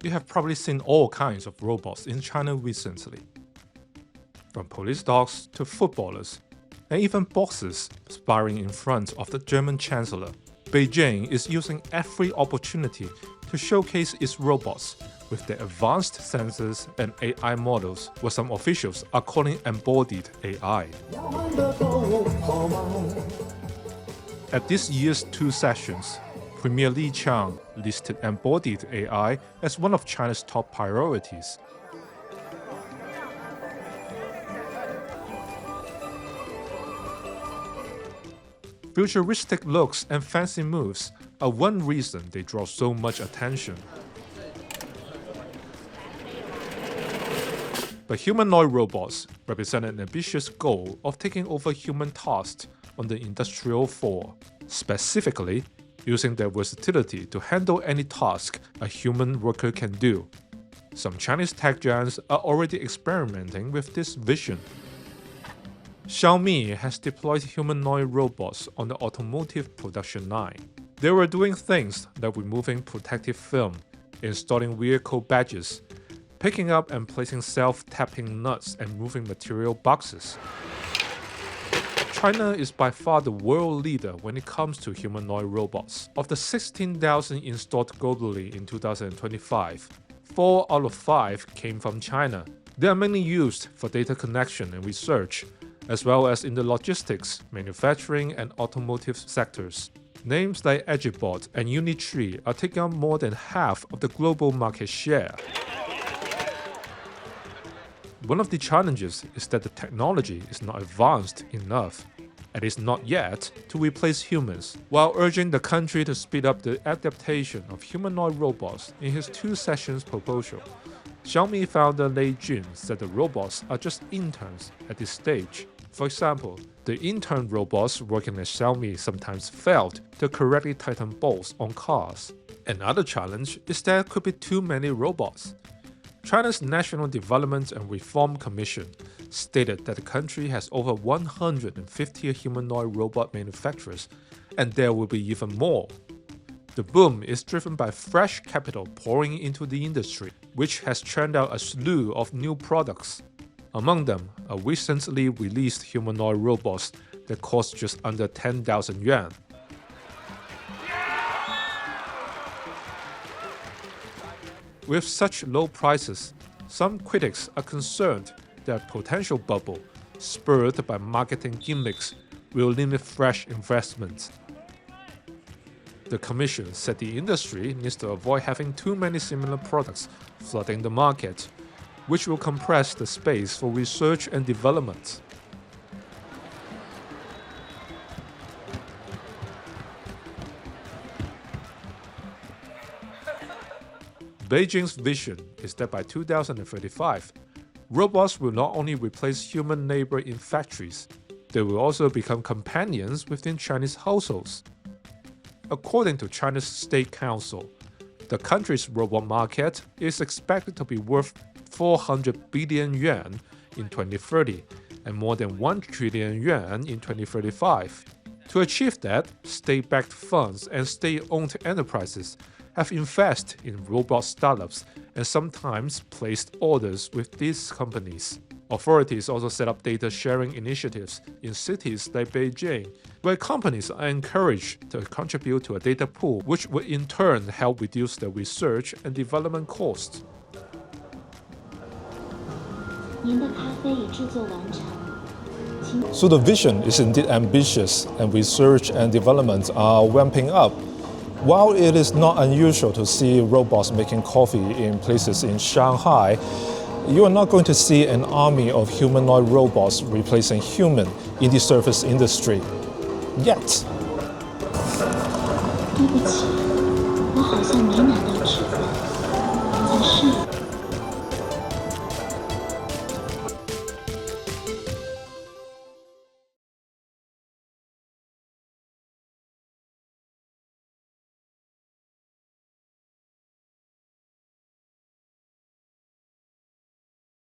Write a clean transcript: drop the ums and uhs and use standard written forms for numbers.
You have probably seen all kinds of robots in China recently. From police dogs to footballers, and even boxers sparring in front of the German Chancellor. Beijing is using every opportunity to showcase its robots with their advanced sensors and AI models, what some officials are calling embodied AI. At this year's two sessions, Premier Li Qiang listed embodied AI as one of China's top priorities. Futuristic looks and fancy moves are one reason they draw so much attention. But humanoid robots represent an ambitious goal of taking over human tasks on the industrial floor, specifically using their versatility to handle any task a human worker can do. Some Chinese tech giants are already experimenting with this vision. Xiaomi has deployed humanoid robots on the automotive production line. They were doing things like removing protective film, installing vehicle badges, picking up and placing self-tapping nuts and moving material boxes. China is by far the world leader when it comes to humanoid robots. Of the 16,000 installed globally in 2025, 4 out of 5 came from China. They are mainly used for data connection and research, as well as in the logistics, manufacturing, and automotive sectors. Names like Agibot and Unitree are taking up more than half of the global market share. One of the challenges is that the technology is not advanced enough, and is not yet to replace humans. While urging the country to speed up the adaptation of humanoid robots in his two sessions proposal, Xiaomi founder Lei Jun said the robots are just interns at this stage. For example, the intern robots working at Xiaomi sometimes failed to correctly tighten bolts on cars. Another challenge is there could be too many robots. China's National Development and Reform Commission stated that the country has over 150 humanoid robot manufacturers, and there will be even more. The boom is driven by fresh capital pouring into the industry, which has churned out a slew of new products. Among them are recently released humanoid robots that cost just under 10,000 yuan. With such low prices, some critics are concerned that a potential bubble, spurred by marketing gimmicks, will limit fresh investments. The Commission said the industry needs to avoid having too many similar products flooding the market, which will compress the space for research and development. Beijing's vision is that by 2035, robots will not only replace human labor in factories, they will also become companions within Chinese households. According to China's State Council, the country's robot market is expected to be worth 400 billion yuan in 2030 and more than 1 trillion yuan in 2035. To achieve that, state-backed funds and state-owned enterprises have invested in robot startups and sometimes placed orders with these companies. Authorities also set up data sharing initiatives in cities like Beijing, where companies are encouraged to contribute to a data pool, which will in turn help reduce their research and development costs. So the vision is indeed ambitious, and research and development are ramping up. While it is not unusual to see robots making coffee in places in Shanghai, you are not going to see an army of humanoid robots replacing human in the service industry. Yet. 对不起，我好像没拿到纸子，在试。